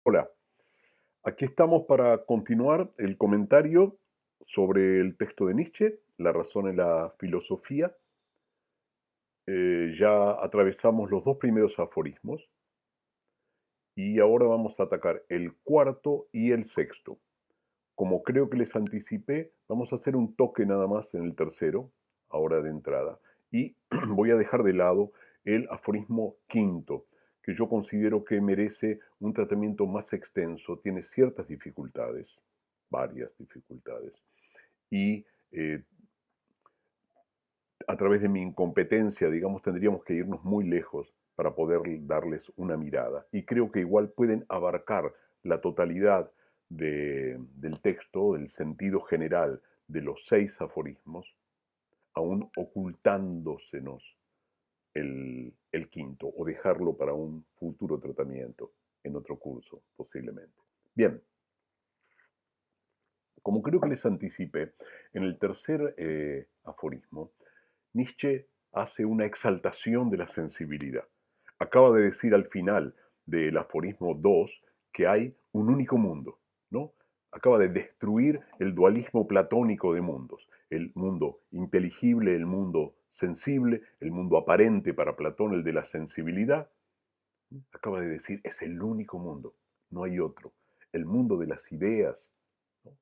Hola, aquí estamos para continuar el comentario sobre el texto de Nietzsche, La razón en la filosofía. Ya atravesamos los dos primeros aforismos y ahora vamos a atacar el cuarto y el sexto. Como creo que les anticipé, vamos a hacer un toque nada más en el tercero, ahora de entrada, y voy a dejar de lado el aforismo quinto, que yo considero que merece un tratamiento más extenso, tiene ciertas dificultades, varias dificultades, y a través de mi incompetencia, digamos, tendríamos que irnos muy lejos para poder darles una mirada. Y creo que igual pueden abarcar la totalidad del texto, del sentido general de los 6 aforismos, aún ocultándosenos el quinto, o dejarlo para un futuro tratamiento en otro curso, posiblemente. Bien, como creo que les anticipé, en el tercer aforismo, Nietzsche hace una exaltación de la sensibilidad. Acaba de decir al final del aforismo 2 que hay un único mundo, ¿no? Acaba de destruir el dualismo platónico de mundos, el mundo inteligible, el mundo sensible, el mundo aparente para Platón, el de la sensibilidad. Acaba de decir, es el único mundo, no hay otro. El mundo de las ideas, ¿no?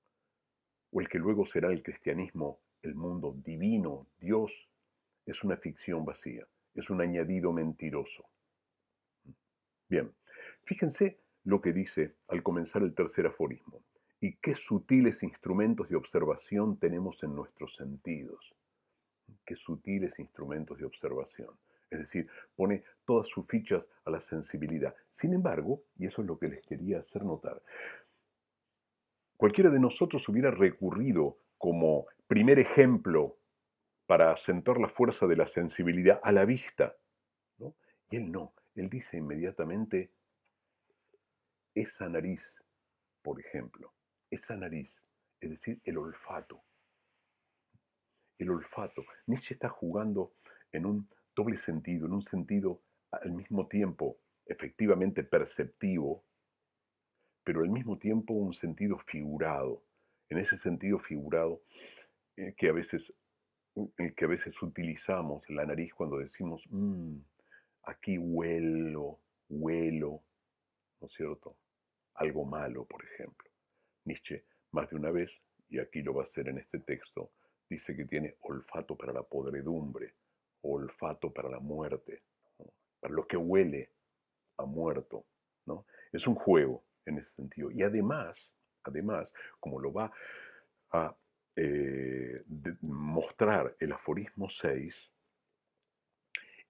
O el que luego será el cristianismo, el mundo divino, Dios, es una ficción vacía, es un añadido mentiroso. Bien, fíjense lo que dice al comenzar el tercer aforismo. Y qué sutiles instrumentos de observación tenemos en nuestros sentidos. Qué sutiles instrumentos de observación. Es decir, pone todas sus fichas a la sensibilidad. Sin embargo, y eso es lo que les quería hacer notar, cualquiera de nosotros hubiera recurrido como primer ejemplo para acentuar la fuerza de la sensibilidad a la vista, ¿no? Y él no, él dice inmediatamente, esa nariz, por ejemplo, esa nariz, es decir, el olfato, el olfato. Nietzsche está jugando en un doble sentido, en un sentido al mismo tiempo efectivamente perceptivo, pero al mismo tiempo un sentido figurado. En ese sentido figurado que a veces, el que a veces utilizamos la nariz cuando decimos, aquí huelo, huelo, ¿no es cierto? Algo malo, por ejemplo. Nietzsche, más de una vez, y aquí lo va a hacer en este texto, dice que tiene olfato para la podredumbre, o olfato para la muerte, ¿no? Para lo que huele a muerto, ¿no? Es un juego en ese sentido. Y además, como lo va a mostrar el aforismo 6,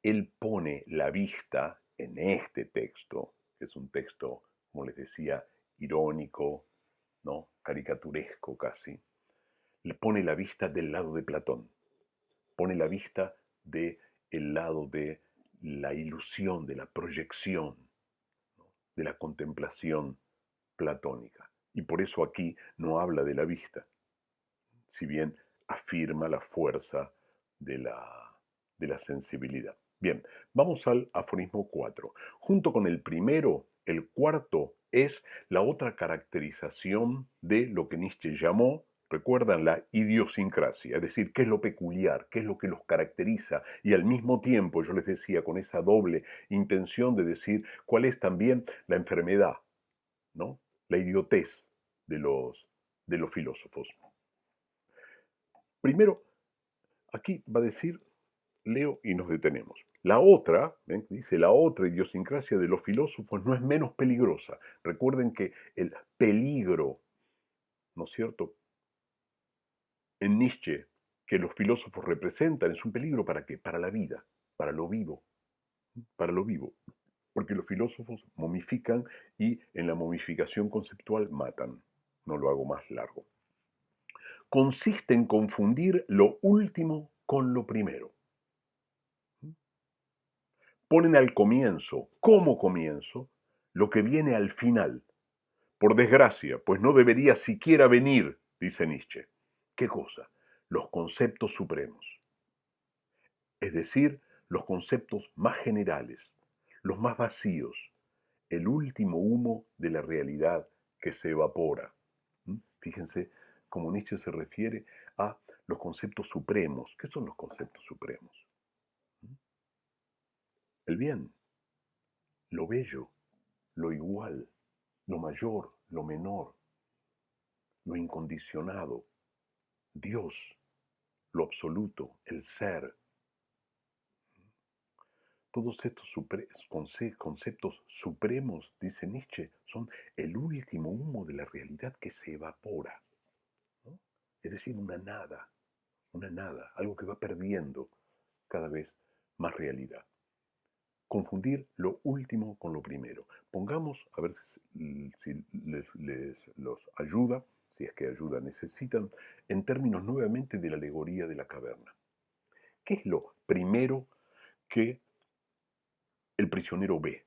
él pone la vista en este texto, que es un texto, como les decía, irónico, ¿no? Caricaturesco casi, le pone la vista del lado de Platón, pone la vista del lado de la ilusión, de la proyección, ¿no? De la contemplación platónica. Y por eso aquí no habla de la vista, si bien afirma la fuerza de la sensibilidad. Bien, vamos al aforismo 4. Junto con el primero, el cuarto es la otra caracterización de lo que Nietzsche llamó, recuerdan, la idiosincrasia, es decir, qué es lo peculiar, qué es lo que los caracteriza, y al mismo tiempo, yo les decía, con esa doble intención de decir cuál es también la enfermedad, ¿no? La idiotez de los filósofos. Primero, aquí va a decir, leo y nos detenemos. La otra, ¿ven? Dice, la otra idiosincrasia de los filósofos no es menos peligrosa. Recuerden que el peligro, ¿no es cierto?, en Nietzsche, que los filósofos representan, es un peligro ¿para qué? Para la vida, para lo vivo, para lo vivo. Porque los filósofos momifican y en la momificación conceptual matan. No lo hago más largo. Consiste en confundir lo último con lo primero. Ponen al comienzo, como comienzo, lo que viene al final. Por desgracia, pues no debería siquiera venir, dice Nietzsche. ¿Qué cosa? Los conceptos supremos. Es decir, los conceptos más generales, los más vacíos, el último humo de la realidad que se evapora. Fíjense cómo Nietzsche se refiere a los conceptos supremos. ¿Qué son los conceptos supremos? El bien, lo bello, lo igual, lo mayor, lo menor, lo incondicionado, Dios, lo absoluto, el ser. Todos estos conceptos supremos, dice Nietzsche, son el último humo de la realidad que se evapora, ¿no? Es decir, una nada, algo que va perdiendo cada vez más realidad. Confundir lo último con lo primero. Pongamos, a ver si les los ayuda, si es que ayuda necesitan, en términos nuevamente de la alegoría de la caverna. ¿Qué es lo primero que el prisionero ve?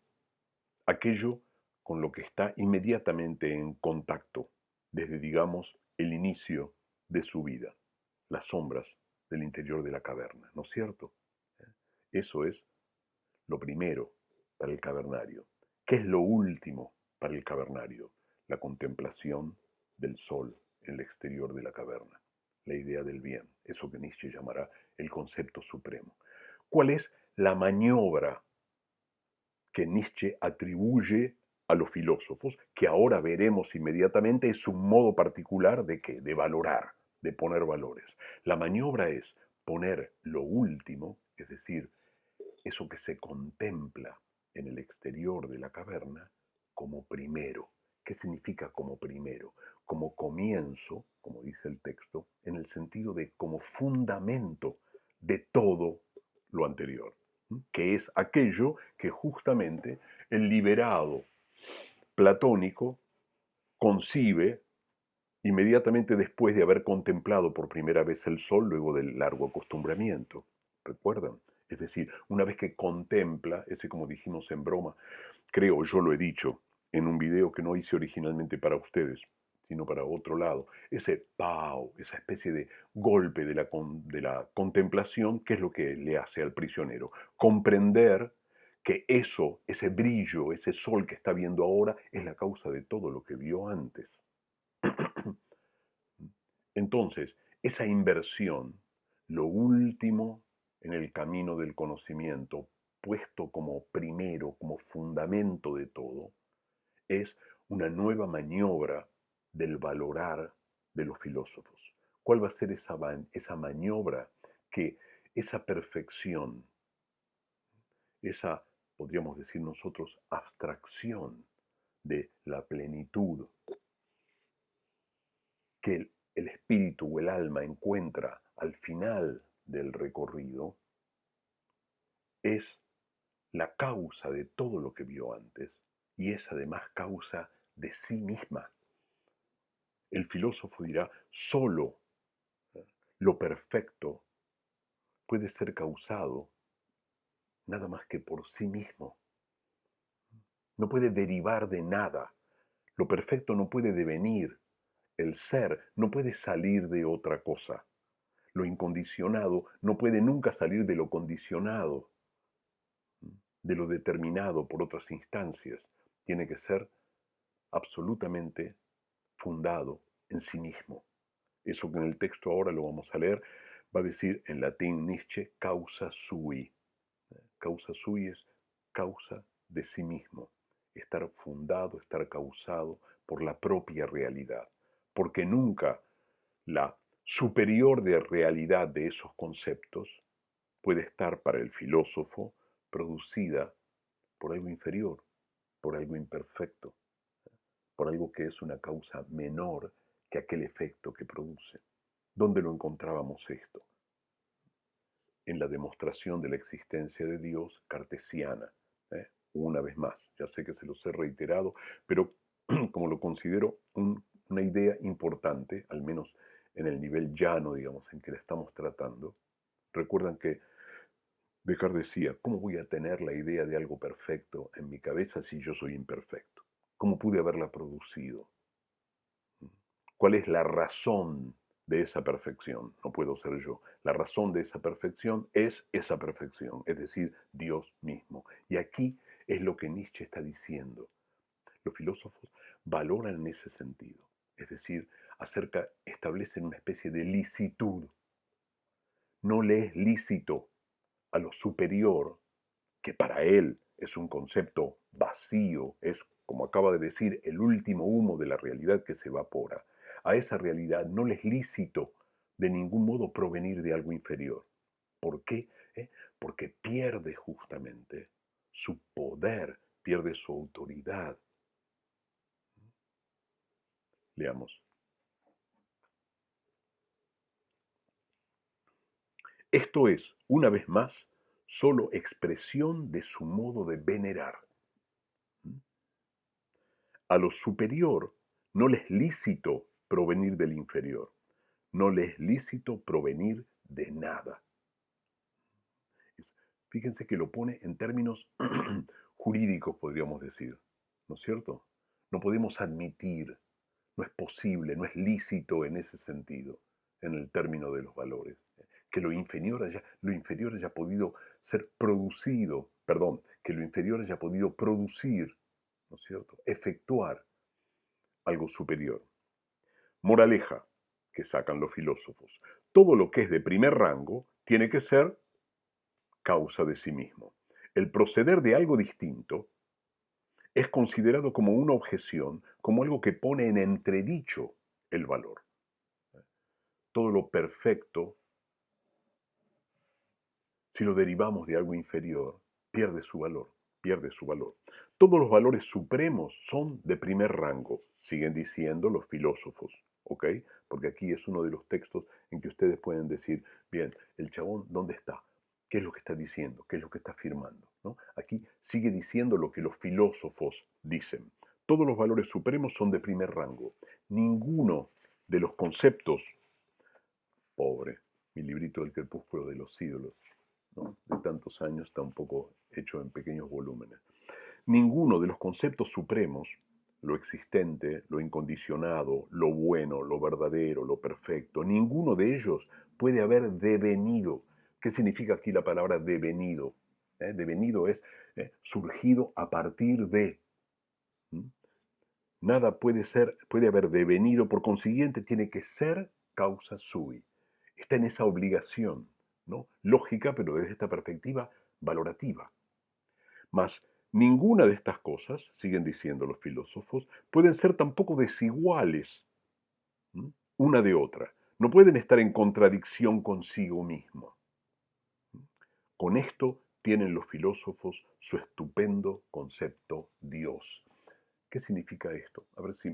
Aquello con lo que está inmediatamente en contacto, desde, digamos, el inicio de su vida, las sombras del interior de la caverna, ¿no es cierto? Eso es lo primero para el cavernario. ¿Qué es lo último para el cavernario? La contemplación del sol en el exterior de la caverna, la idea del bien, eso que Nietzsche llamará el concepto supremo. ¿Cuál es la maniobra que Nietzsche atribuye a los filósofos, que ahora veremos inmediatamente es un modo particular de qué? De valorar, de poner valores? La maniobra es poner lo último, es decir, eso que se contempla en el exterior de la caverna, como primero. ¿Qué significa como primero? Como comienzo, como dice el texto, en el sentido de como fundamento de todo lo anterior, que es aquello que justamente el liberado platónico concibe inmediatamente después de haber contemplado por primera vez el sol luego del largo acostumbramiento. ¿Recuerdan? Es decir, una vez que contempla, ese como dijimos en broma, creo yo lo he dicho en un video que no hice originalmente para ustedes, sino para otro lado, ese pau, esa especie de golpe de la contemplación, ¿qué es lo que le hace al prisionero? Comprender que eso, ese brillo, ese sol que está viendo ahora, es la causa de todo lo que vio antes. Entonces, esa inversión, lo último en el camino del conocimiento, puesto como primero, como fundamento de todo, es una nueva maniobra del valorar de los filósofos. ¿Cuál va a ser esa maniobra que esa perfección, esa, podríamos decir nosotros, abstracción de la plenitud que el espíritu o el alma encuentra al final del recorrido, es la causa de todo lo que vio antes y es además causa de sí misma? El filósofo dirá, solo lo perfecto puede ser causado nada más que por sí mismo. No puede derivar de nada. Lo perfecto no puede devenir. El ser no puede salir de otra cosa. Lo incondicionado no puede nunca salir de lo condicionado, de lo determinado por otras instancias. Tiene que ser absolutamente fundado en sí mismo. Eso que en el texto ahora lo vamos a leer, va a decir en latín Nietzsche, causa sui. Causa sui es causa de sí mismo, estar fundado, estar causado por la propia realidad, porque nunca la superior de realidad de esos conceptos puede estar para el filósofo producida por algo inferior, por algo imperfecto, por algo que es una causa menor que aquel efecto que produce. ¿Dónde lo encontrábamos esto? En la demostración de la existencia de Dios cartesiana. Una vez más, ya sé que se los he reiterado, pero como lo considero una idea importante, al menos en el nivel llano, digamos, en que la estamos tratando. Recuerdan que Descartes decía, ¿cómo voy a tener la idea de algo perfecto en mi cabeza si yo soy imperfecto? ¿Cómo pude haberla producido? ¿Cuál es la razón de esa perfección? No puedo ser yo. La razón de esa perfección, es decir, Dios mismo. Y aquí es lo que Nietzsche está diciendo. Los filósofos valoran en ese sentido, es decir, establecen una especie de licitud. No le es lícito a lo superior, que para él es un concepto vacío, es, como acaba de decir, el último humo de la realidad que se evapora. A esa realidad no le es lícito de ningún modo provenir de algo inferior. ¿Por qué? Porque pierde justamente su poder, pierde su autoridad. Leamos. Esto es, una vez más, solo expresión de su modo de venerar. A lo superior no le es lícito provenir del inferior, no le es lícito provenir de nada. Fíjense que lo pone en términos jurídicos, podríamos decir, ¿no es cierto? No podemos admitir, no es posible, no es lícito en ese sentido, en el término de los valores, que lo inferior haya podido ser producido, perdón, que lo inferior haya podido producir, ¿no es cierto?, efectuar algo superior. Moraleja que sacan los filósofos: todo lo que es de primer rango tiene que ser causa de sí mismo. El proceder de algo distinto es considerado como una objeción, como algo que pone en entredicho el valor. Todo lo perfecto, si lo derivamos de algo inferior, pierde su valor, pierde su valor. Todos los valores supremos son de primer rango, siguen diciendo los filósofos, ¿ok? Porque aquí es uno de los textos en que ustedes pueden decir, bien, el chabón, ¿dónde está? ¿Qué es lo que está diciendo? ¿Qué es lo que está afirmando? ¿No? Aquí sigue diciendo lo que los filósofos dicen. Todos los valores supremos son de primer rango. Ninguno de los conceptos, pobre, mi librito del crepúsculo de los ídolos, ¿no?, de tantos años, está un poco hecho en pequeños volúmenes. Ninguno de los conceptos supremos, lo existente, lo incondicionado, lo bueno, lo verdadero, lo perfecto, ninguno de ellos puede haber devenido. ¿Qué significa aquí la palabra devenido? Devenido es surgido a partir de. ¿Mm? Nada puede haber devenido, por consiguiente tiene que ser causa sui. Está en esa obligación, ¿no?, lógica, pero desde esta perspectiva valorativa. Mas ninguna de estas cosas, siguen diciendo los filósofos, pueden ser tampoco desiguales, ¿m?, una de otra. No pueden estar en contradicción consigo mismo. Con esto tienen los filósofos su estupendo concepto Dios. ¿Qué significa esto? A ver si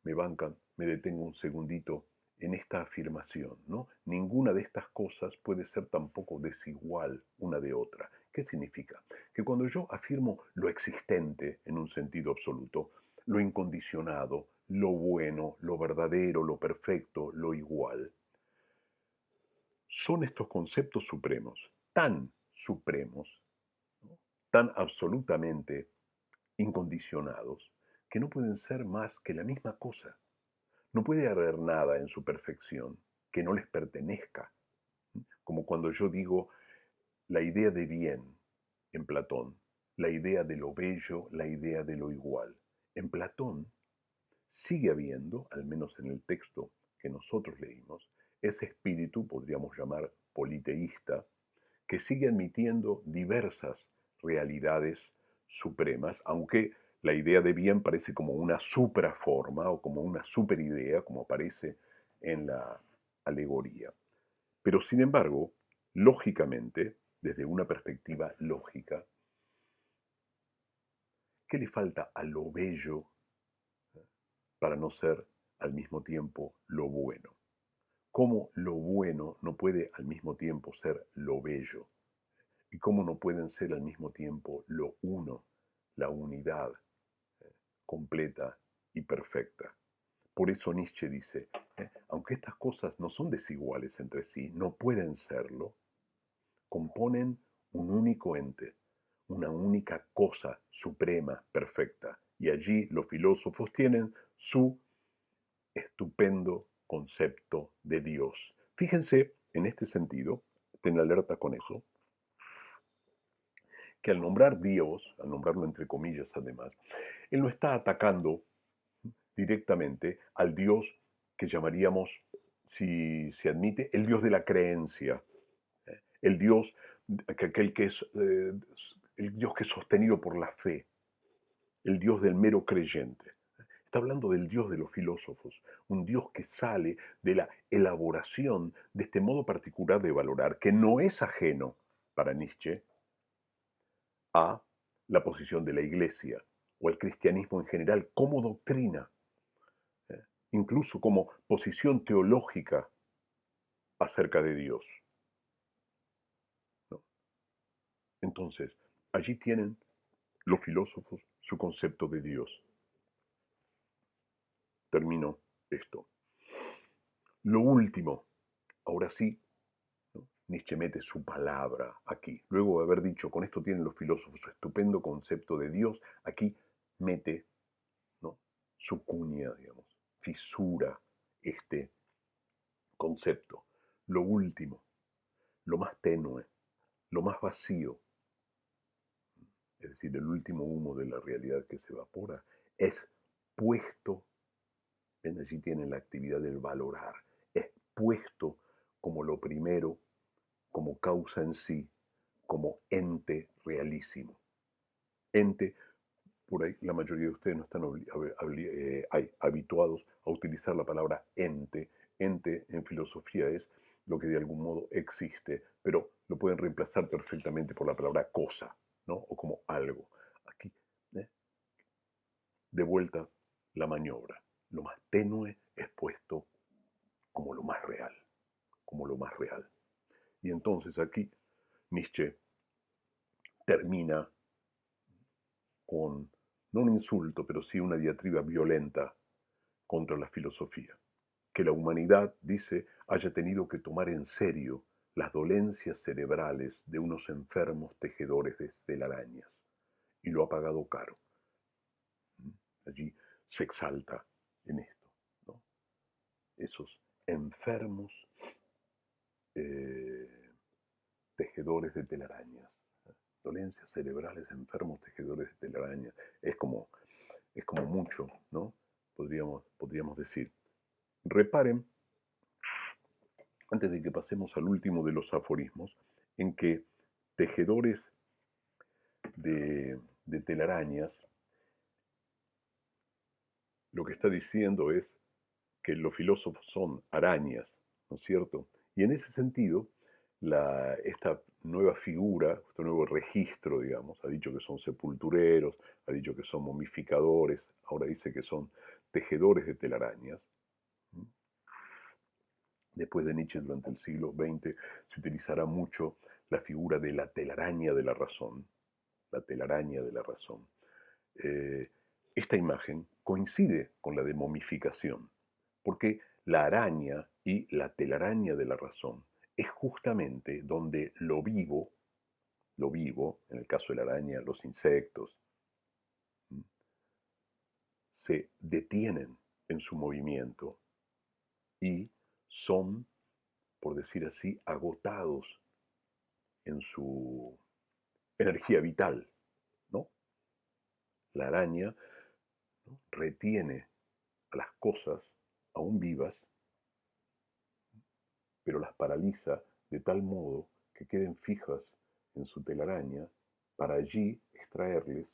me bancan, me detengo un segundito en esta afirmación, ¿no? Ninguna de estas cosas puede ser tampoco desigual una de otra. ¿Qué significa? Que cuando yo afirmo lo existente en un sentido absoluto, lo incondicionado, lo bueno, lo verdadero, lo perfecto, lo igual, son estos conceptos supremos, tan supremos, ¿no?, tan absolutamente incondicionados, que no pueden ser más que la misma cosa. No puede haber nada en su perfección que no les pertenezca. Como cuando yo digo la idea de bien en Platón, la idea de lo bello, la idea de lo igual. En Platón sigue habiendo, al menos en el texto que nosotros leímos, ese espíritu, podríamos llamar politeísta, que sigue admitiendo diversas realidades supremas, aunque la idea de bien parece como una supraforma o como una superidea, como aparece en la alegoría. Pero sin embargo, lógicamente, desde una perspectiva lógica, ¿qué le falta a lo bello para no ser al mismo tiempo lo bueno? ¿Cómo lo bueno no puede al mismo tiempo ser lo bello? ¿Y cómo no pueden ser al mismo tiempo lo uno, la unidad completa y perfecta? Por eso Nietzsche dice, aunque estas cosas no son desiguales entre sí, no pueden serlo, componen un único ente, una única cosa suprema, perfecta. Y allí los filósofos tienen su estupendo concepto de Dios. Fíjense, en este sentido, ten alerta con eso, que al nombrar Dios, al nombrarlo entre comillas además, Él no está atacando directamente al Dios que llamaríamos, si se admite, el Dios de la creencia, el Dios, aquel que es el Dios que es sostenido por la fe, el Dios del mero creyente. Está hablando del Dios de los filósofos, un Dios que sale de la elaboración de este modo particular de valorar, que no es ajeno para Nietzsche a la posición de la Iglesia o al cristianismo en general como doctrina, ¿eh? Incluso como posición teológica acerca de Dios, ¿no? Entonces, allí tienen los filósofos su concepto de Dios. Termino esto. Lo último, ahora sí, ¿no? Nietzsche mete su palabra aquí. Luego de haber dicho, con esto tienen los filósofos su estupendo concepto de Dios, aquí mete, ¿no?, su cuña, digamos, fisura este concepto. Lo último, lo más tenue, lo más vacío, es decir, el último humo de la realidad que se evapora, es puesto, ven, allí tienen la actividad del valorar, es puesto como lo primero, como causa en sí, como ente realísimo. Ente, por ahí la mayoría de ustedes no están habituados a utilizar la palabra ente. Ente en filosofía es lo que de algún modo existe, pero lo pueden reemplazar perfectamente por la palabra cosa, ¿no? O como algo. Aquí, ¿eh?, de vuelta la maniobra. Lo más tenue es puesto como lo más real, como lo más real. Y entonces aquí Nietzsche termina con, no un insulto, pero sí una diatriba violenta contra la filosofía. Que la humanidad, dice, haya tenido que tomar en serio las dolencias cerebrales de unos enfermos tejedores de telarañas, y lo ha pagado caro. Allí se exalta en esto, ¿no? Esos enfermos tejedores de telarañas, dolencias cerebrales, enfermos tejedores de telarañas, es como mucho, ¿no? Podríamos decir. Reparen, antes de que pasemos al último de los aforismos, en que tejedores de telarañas, lo que está diciendo es que los filósofos son arañas, ¿no es cierto? Y en ese sentido, esta nueva figura, este nuevo registro, digamos, ha dicho que son sepultureros, ha dicho que son momificadores, ahora dice que son tejedores de telarañas. Después de Nietzsche, durante el siglo XX, se utilizará mucho la figura de la telaraña de la razón, la telaraña de la razón. Esta imagen coincide con la de momificación, porque la araña y la telaraña de la razón es justamente donde lo vivo, en el caso de la araña, los insectos, se detienen en su movimiento y son, por decir así, agotados en su energía vital, ¿no? La araña, ¿no?, retiene a las cosas aún vivas, pero las paraliza de tal modo que queden fijas en su telaraña para allí extraerles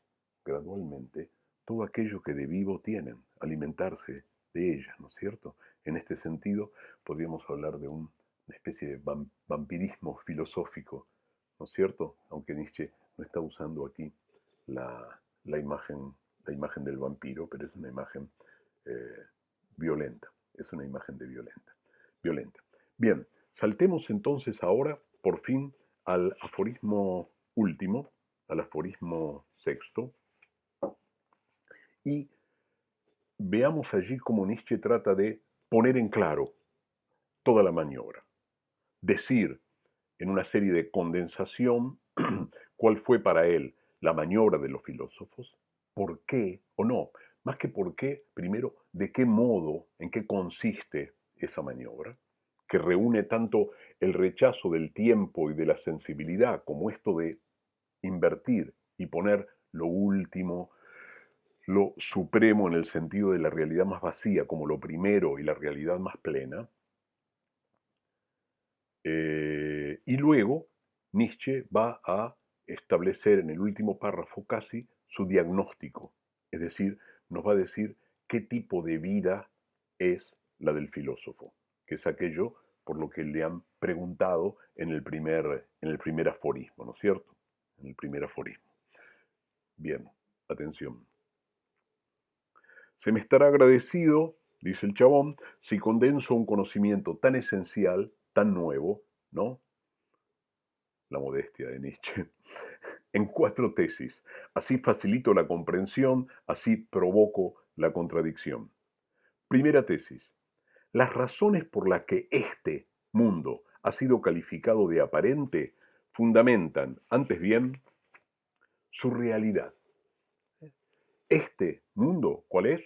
gradualmente todo aquello que de vivo tienen, alimentarse de ellas, ¿no es cierto? En este sentido, podríamos hablar de una especie de vampirismo filosófico, ¿no es cierto? Aunque Nietzsche no está usando aquí la imagen del vampiro, pero es una imagen eh, violenta, es una imagen de violenta. Bien, saltemos entonces ahora, por fin, al aforismo último, al aforismo sexto, y veamos allí cómo Nietzsche trata de poner en claro toda la maniobra. Decir, en una serie de condensación, cuál fue para él la maniobra de los filósofos, por qué o no, más que por qué, primero, de qué modo, en qué consiste esa maniobra, que reúne tanto el rechazo del tiempo y de la sensibilidad como esto de invertir y poner lo último, lo supremo en el sentido de la realidad más vacía como lo primero y la realidad más plena. Y luego Nietzsche va a establecer en el último párrafo casi su diagnóstico, es decir, nos va a decir qué tipo de vida es la del filósofo, que es aquello por lo que le han preguntado en el primer aforismo, ¿no es cierto? En el primer aforismo. Bien, atención. Se me estará agradecido, dice el chabón, si condenso un conocimiento tan esencial, tan nuevo, ¿no? La modestia de Nietzsche, en 4 tesis. Así facilito la comprensión, así provoco la contradicción. Primera tesis. Las razones por las que este mundo ha sido calificado de aparente fundamentan, antes bien, su realidad. Este mundo, ¿cuál es?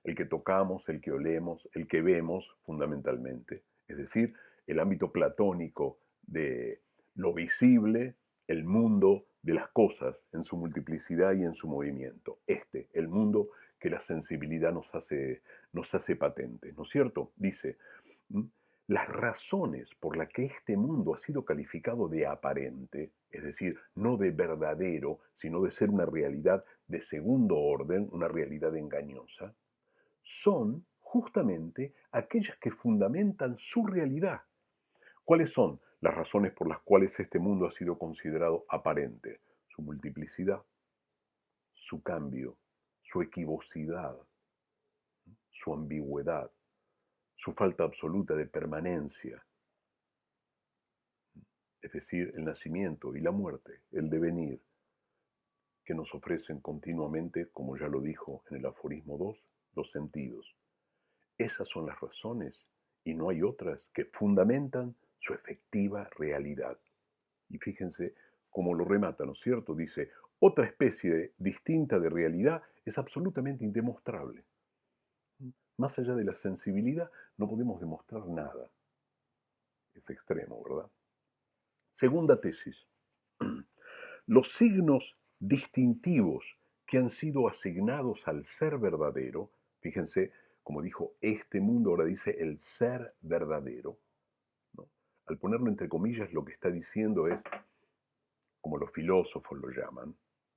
El que tocamos, el que olemos, el que vemos fundamentalmente. Es decir, el ámbito platónico de lo visible, el mundo de las cosas en su multiplicidad y en su movimiento. El mundo que la sensibilidad nos hace patente, ¿no es cierto? Dice, las razones por las que este mundo ha sido calificado de aparente, es decir, no de verdadero, sino de ser una realidad de segundo orden, una realidad engañosa, son justamente aquellas que fundamentan su realidad. ¿Cuáles son las razones por las cuales este mundo ha sido considerado aparente? Su multiplicidad, su cambio, su equivocidad, su ambigüedad, su falta absoluta de permanencia, es decir, el nacimiento y la muerte, el devenir, que nos ofrecen continuamente, como ya lo dijo en el aforismo 2, los sentidos. Esas son las razones, y no hay otras, que fundamentan su efectiva realidad. Y fíjense cómo lo remata, ¿no es cierto? Dice, otra especie distinta de realidad es absolutamente indemostrable. Más allá de la sensibilidad, no podemos demostrar nada. Es extremo, ¿verdad? Segunda tesis. Los signos distintivos que han sido asignados al ser verdadero, fíjense, como dijo este mundo, ahora dice el ser verdadero, ¿no? Al ponerlo entre comillas, lo que está diciendo es, como los filósofos lo llaman,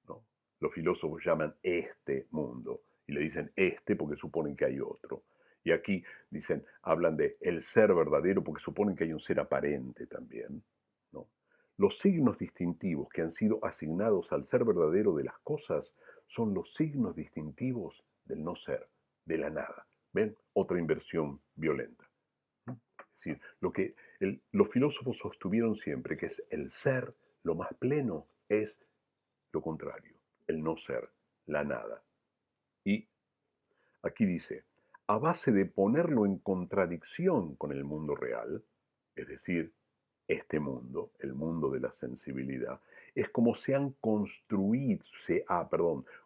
¿no? Los filósofos llaman este mundo, y le dicen este porque suponen que hay otro. Y aquí dicen, hablan de el ser verdadero porque suponen que hay un ser aparente también, ¿no? Los signos distintivos que han sido asignados al ser verdadero de las cosas son los signos distintivos del no ser, de la nada. ¿Ven? Otra inversión violenta. Es decir, lo que los filósofos sostuvieron siempre, que es el ser, lo más pleno, es lo contrario, el no ser, la nada. Y aquí dice, a base de ponerlo en contradicción con el mundo real, es decir, este mundo, el mundo de la sensibilidad, es como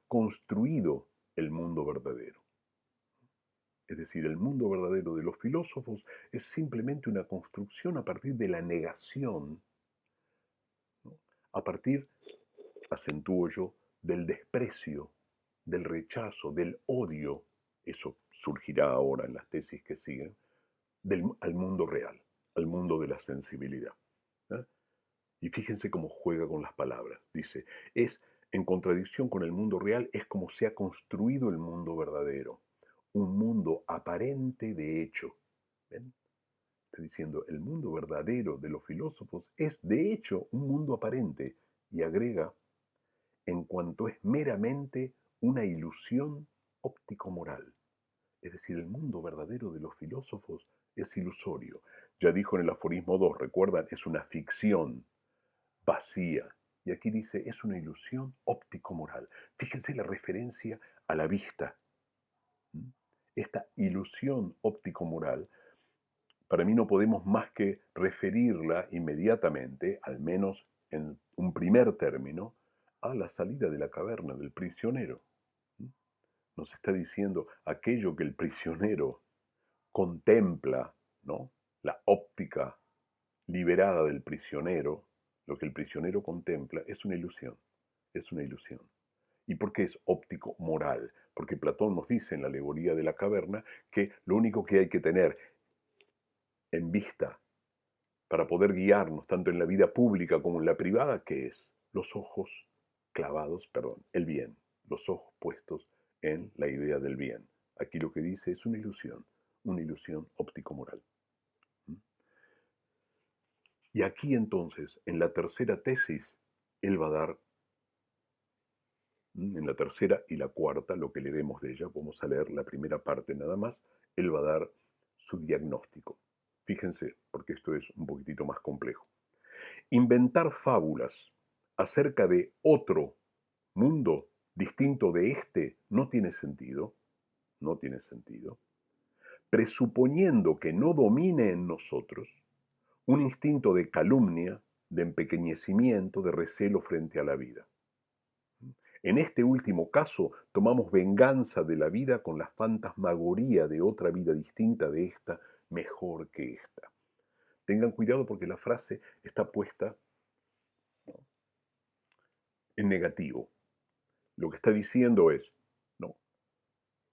construido el mundo verdadero. Es decir, el mundo verdadero de los filósofos es simplemente una construcción a partir de la negación, ¿no? A partir, acentúo yo, del desprecio, del rechazo, del odio, eso surgirá ahora en las tesis que siguen, al mundo real, al mundo de la sensibilidad. ¿Eh? Y fíjense cómo juega con las palabras. Dice, es en contradicción con el mundo real, es como se ha construido el mundo verdadero. Un mundo aparente de hecho. ¿Ven? Está diciendo, el mundo verdadero de los filósofos es de hecho un mundo aparente. Y agrega, en cuanto es meramente una ilusión óptico-moral. Es decir, el mundo verdadero de los filósofos es ilusorio. Ya dijo en el aforismo 2, recuerdan, es una ficción vacía. Y aquí dice, es una ilusión óptico-moral. Fíjense la referencia a la vista. Esta ilusión óptico-moral, para mí no podemos más que referirla inmediatamente, al menos en un primer término, a la salida de la caverna del prisionero. Nos está diciendo aquello que el prisionero contempla, ¿no? La óptica liberada del prisionero, lo que el prisionero contempla es una ilusión, es una ilusión. ¿Y por qué es óptico-moral? Porque Platón nos dice en la alegoría de la caverna que lo único que hay que tener en vista para poder guiarnos tanto en la vida pública como en la privada, ¿qué es? Los ojos clavados, perdón, el bien, los ojos puestos en la idea del bien. Aquí lo que dice es una ilusión óptico-moral. Y aquí entonces, en la tercera tesis, él va a dar, en la tercera y la cuarta, lo que leeremos de ella, vamos a leer la primera parte nada más, él va a dar su diagnóstico. Fíjense, porque esto es un poquitito más complejo. Inventar fábulas acerca de otro mundo distinto de este no tiene sentido, no tiene sentido, presuponiendo que no domine en nosotros un instinto de calumnia, de empequeñecimiento, de recelo frente a la vida. En este último caso, tomamos venganza de la vida con la fantasmagoría de otra vida distinta de esta, mejor que esta. Tengan cuidado porque la frase está puesta en negativo. Lo que está diciendo es, no,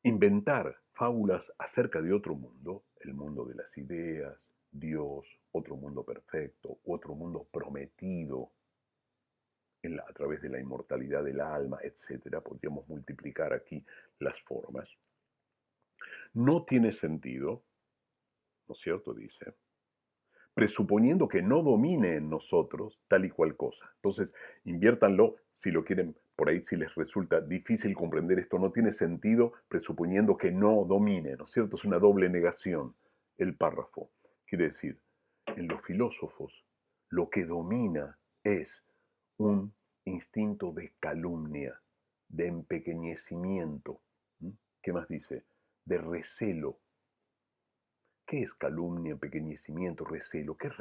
inventar fábulas acerca de otro mundo, el mundo de las ideas, Dios, otro mundo perfecto, otro mundo prometido a través de la inmortalidad del alma, etc. Podríamos multiplicar aquí las formas. No tiene sentido, ¿no es cierto? Dice, presuponiendo que no domine en nosotros tal y cual cosa. Entonces, inviértanlo si lo quieren, por ahí si les resulta difícil comprender esto, no tiene sentido presuponiendo que no domine, ¿no es cierto? Es una doble negación el párrafo. Quiere decir, en los filósofos lo que domina es un instinto de calumnia, de empequeñecimiento. ¿Qué más dice? De recelo. ¿Qué es calumnia, empequeñecimiento, recelo? ¿Qué es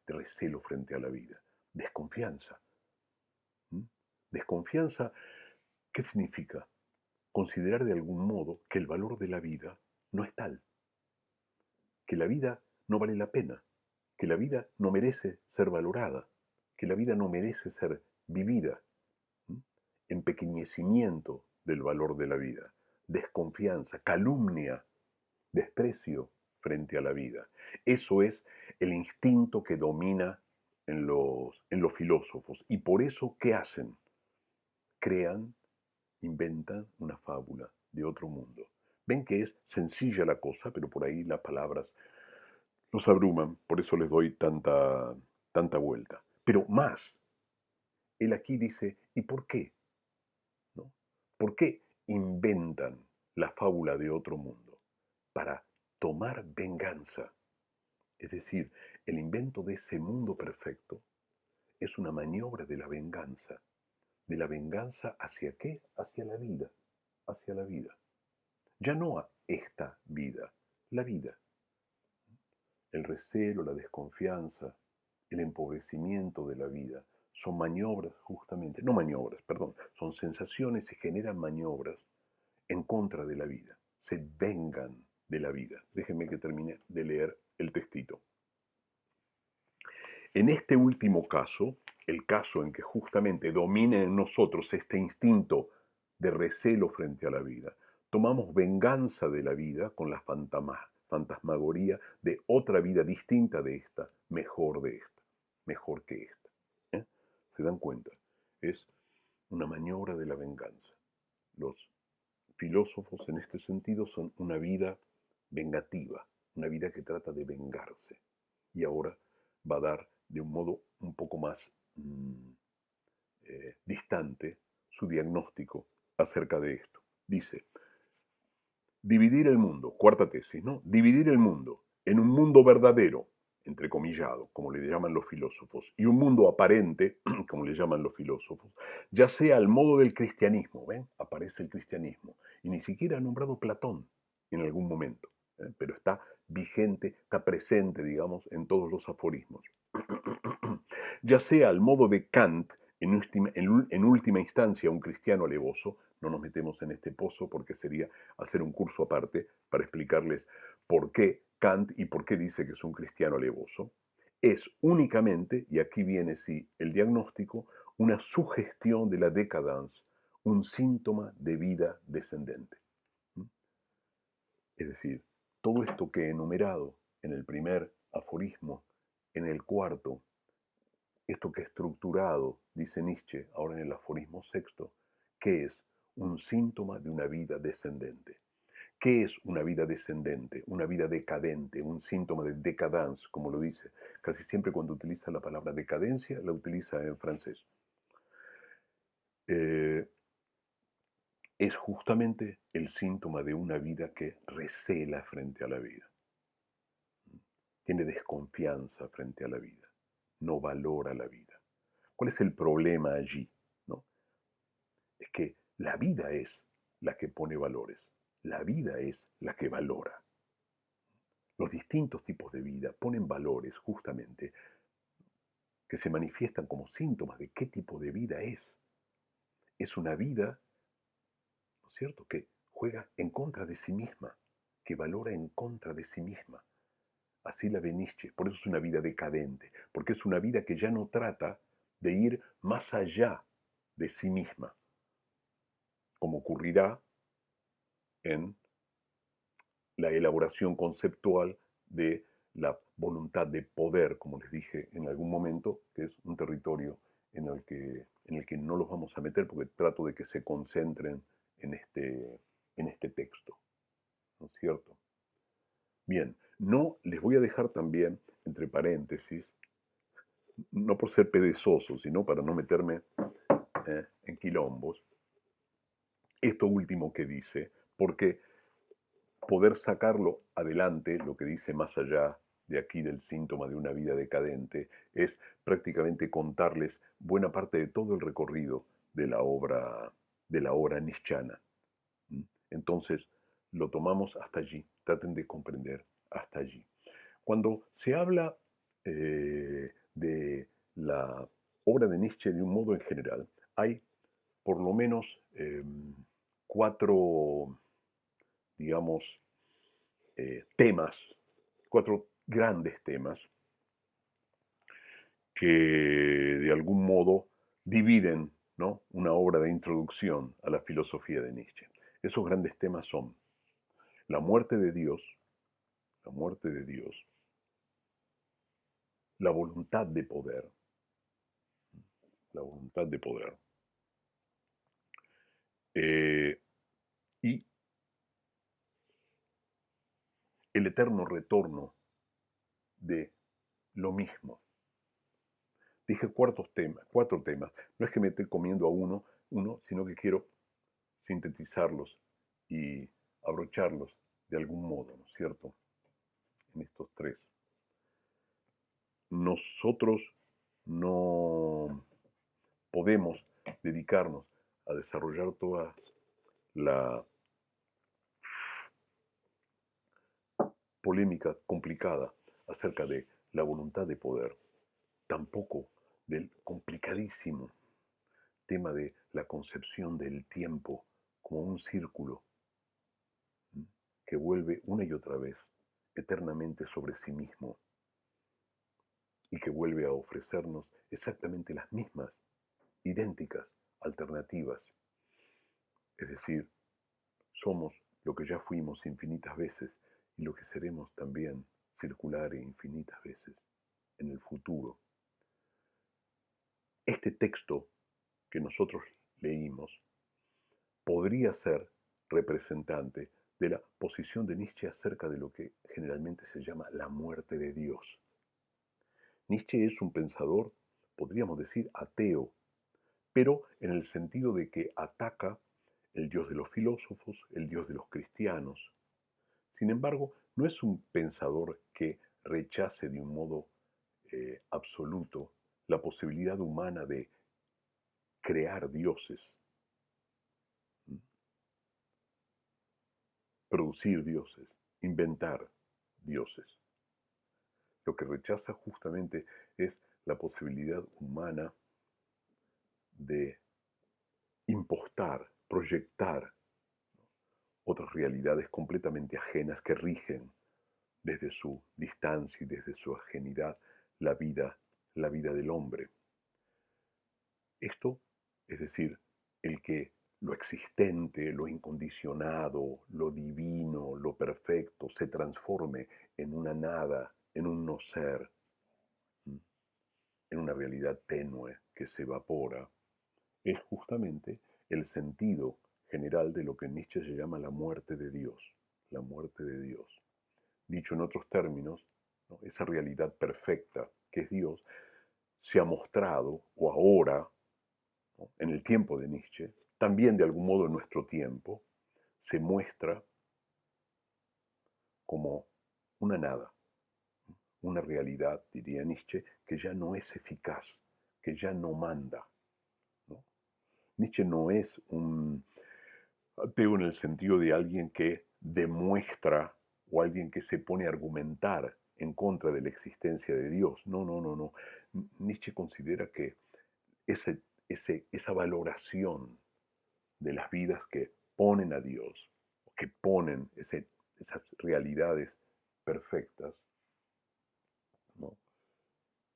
recelo frente a la vida? Desconfianza. Desconfianza, ¿qué significa? Considerar de algún modo que el valor de la vida no es tal, que la vida no vale la pena, que la vida no merece ser valorada, que la vida no merece ser vivida. Empequeñecimiento del valor de la vida, desconfianza, calumnia, desprecio frente a la vida. Eso es el instinto que domina en los filósofos. Y por eso, ¿qué hacen? Crean, inventan una fábula de otro mundo. Ven que es sencilla la cosa, pero por ahí las palabras los abruman, por eso les doy tanta vuelta. Pero más, él aquí dice, ¿y por qué? ¿No? ¿Por qué inventan la fábula de otro mundo? Para tomar venganza. Es decir, el invento de ese mundo perfecto es una maniobra de la venganza. ¿De la venganza hacia qué? Hacia la vida. Hacia la vida. Ya no a esta vida, la vida. El recelo, la desconfianza, el empobrecimiento de la vida son maniobras justamente, no maniobras, perdón, son sensaciones, se generan maniobras en contra de la vida, se vengan de la vida. Déjenme que termine de leer el textito. En este último caso, el caso en que justamente domine en nosotros este instinto de recelo frente a la vida, tomamos venganza de la vida con la fantasmagoría de otra vida distinta de esta, mejor que esta. ¿Eh? ¿Se dan cuenta? Es una maniobra de la venganza. Los filósofos en este sentido son una vida vengativa, una vida que trata de vengarse. Y ahora va a dar de un modo un poco más distante su diagnóstico acerca de esto. Dice, dividir el mundo, cuarta tesis, ¿no? Dividir el mundo en un mundo verdadero, entrecomillado, como le llaman los filósofos, y un mundo aparente, como le llaman los filósofos, ya sea al modo del cristianismo, ¿ven? Aparece el cristianismo, y ni siquiera ha nombrado Platón en algún momento, pero está vigente, está presente, digamos, en todos los aforismos. Ya sea al modo de Kant, en última instancia un cristiano alevoso, no nos metemos en este pozo porque sería hacer un curso aparte para explicarles por qué Kant y por qué dice que es un cristiano alevoso, es únicamente, y aquí viene sí el diagnóstico, una sugestión de la décadence, un síntoma de vida descendente. ¿Mm? Es decir, todo esto que he enumerado en el primer aforismo, en el cuarto, esto que he estructurado, dice Nietzsche, ahora en el aforismo sexto, ¿qué es? Un síntoma de una vida descendente. ¿Qué es una vida descendente? Una vida decadente, un síntoma de décadence, como lo dice. Casi siempre cuando utiliza la palabra decadencia, la utiliza en francés. Es justamente el síntoma de una vida que recela frente a la vida. Tiene desconfianza frente a la vida. No valora la vida. ¿Cuál es el problema allí? ¿No? Es que la vida es la que pone valores. La vida es la que valora. Los distintos tipos de vida ponen valores justamente que se manifiestan como síntomas de qué tipo de vida es. Es una vida, ¿no es cierto?, que juega en contra de sí misma, que valora en contra de sí misma. Así la ve Nietzsche. Por eso es una vida decadente, porque es una vida que ya no trata de ir más allá de sí misma, como ocurrirá en la elaboración conceptual de la voluntad de poder, como les dije en algún momento, que es un territorio en el que no los vamos a meter porque trato de que se concentren en este texto, ¿no es cierto? Bien, no les voy a dejar también, entre paréntesis, no por ser perezoso, sino para no meterme en quilombos, esto último que dice, porque poder sacarlo adelante, lo que dice más allá de aquí del síntoma de una vida decadente, es prácticamente contarles buena parte de todo el recorrido de la obra nietzscheana. Entonces, lo tomamos hasta allí, traten de comprender hasta allí. Cuando se habla de la obra de Nietzsche de un modo en general, hay por lo menos cuatro, digamos, temas, cuatro grandes temas que de algún modo dividen, ¿no?, una obra de introducción a la filosofía de Nietzsche. Esos grandes temas son la muerte de Dios, la muerte de Dios, la voluntad de poder, la voluntad de poder, y el eterno retorno de lo mismo. Dije cuatro temas. No es que me esté comiendo a uno, sino que quiero sintetizarlos y abrocharlos de algún modo, ¿no es cierto?, en estos tres. Nosotros no podemos dedicarnos a desarrollar toda la polémica complicada acerca de la voluntad de poder, tampoco del complicadísimo tema de la concepción del tiempo como un círculo que vuelve una y otra vez eternamente sobre sí mismo y que vuelve a ofrecernos exactamente las mismas, idénticas, alternativas. Es decir, somos lo que ya fuimos infinitas veces y lo que seremos también circular e infinitas veces en el futuro. Este texto que nosotros leímos podría ser representante de la posición de Nietzsche acerca de lo que generalmente se llama la muerte de Dios. Nietzsche es un pensador, podríamos decir, ateo, pero en el sentido de que ataca el Dios de los filósofos, el Dios de los cristianos. Sin embargo, no es un pensador que rechace de un modo absoluto la posibilidad humana de crear dioses, producir dioses, inventar dioses. Lo que rechaza justamente es la posibilidad humana de impostar, proyectar otras realidades completamente ajenas que rigen desde su distancia y desde su ajenidad la vida del hombre. Esto, es decir, el que lo existente, lo incondicionado, lo divino, lo perfecto, se transforme en una nada, en un no ser, en una realidad tenue que se evapora, es justamente el sentido general de lo que Nietzsche se llama la muerte de Dios, la muerte de Dios. Dicho en otros términos, ¿no? Esa realidad perfecta que es Dios se ha mostrado, o ahora, ¿no? En el tiempo de Nietzsche, también de algún modo en nuestro tiempo, se muestra como una nada, una realidad, diría Nietzsche, que ya no es eficaz, que ya no manda, ¿no? Nietzsche no es un ateo en el sentido de alguien que demuestra o alguien que se pone a argumentar en contra de la existencia de Dios. No, no, no, no. Nietzsche considera que esa valoración de las vidas que ponen a Dios, que ponen esas realidades perfectas, ¿no?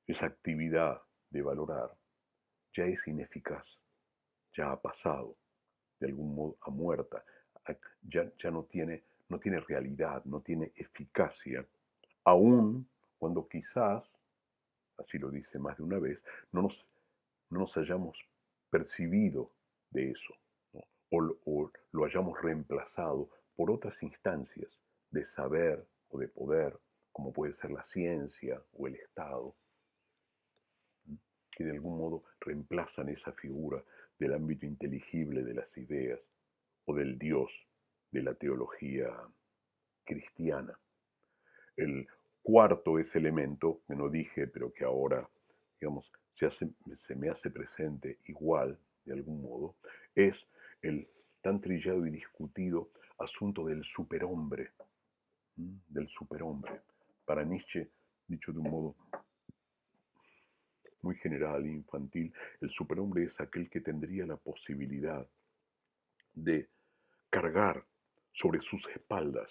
Esa actividad de valorar ya es ineficaz, ya ha pasado, de algún modo ha muerta, ya no tiene realidad, no tiene eficacia, aun cuando quizás, así lo dice más de una vez, no nos, no nos hayamos percibido de eso, ¿no? O lo hayamos reemplazado por otras instancias de saber o de poder, como puede ser la ciencia o el Estado, que de algún modo reemplazan esa figura del ámbito inteligible de las ideas o del Dios de la teología cristiana. El cuarto ese elemento, que no dije, pero que ahora, digamos, se me hace presente igual, de algún modo, es el tan trillado y discutido asunto del superhombre, del superhombre. Para Nietzsche, dicho de un modo muy general e infantil, el superhombre es aquel que tendría la posibilidad de cargar sobre sus espaldas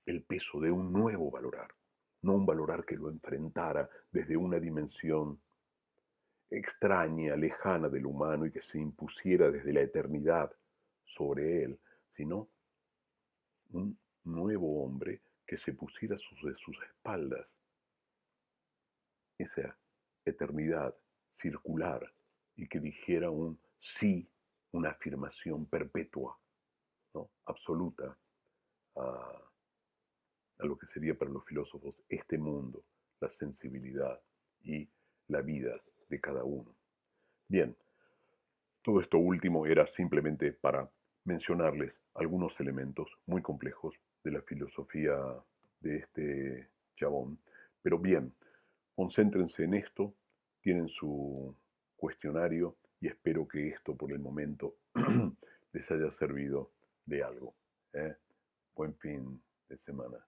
el peso de un nuevo valorar, no un valorar que lo enfrentara desde una dimensión extraña, lejana del humano y que se impusiera desde la eternidad sobre él, sino un nuevo hombre que se pusiera sobre sus espaldas esa eternidad circular y que dijera un sí, una afirmación perpetua, ¿no? Absoluta a, a lo que sería para los filósofos este mundo, la sensibilidad y la vida de cada uno. Bien, todo esto último era simplemente para mencionarles algunos elementos muy complejos de la filosofía de este chabón. Pero bien, concéntrense en esto, tienen su cuestionario y espero que esto por el momento les haya servido de algo. ¿Eh? Buen fin de semana.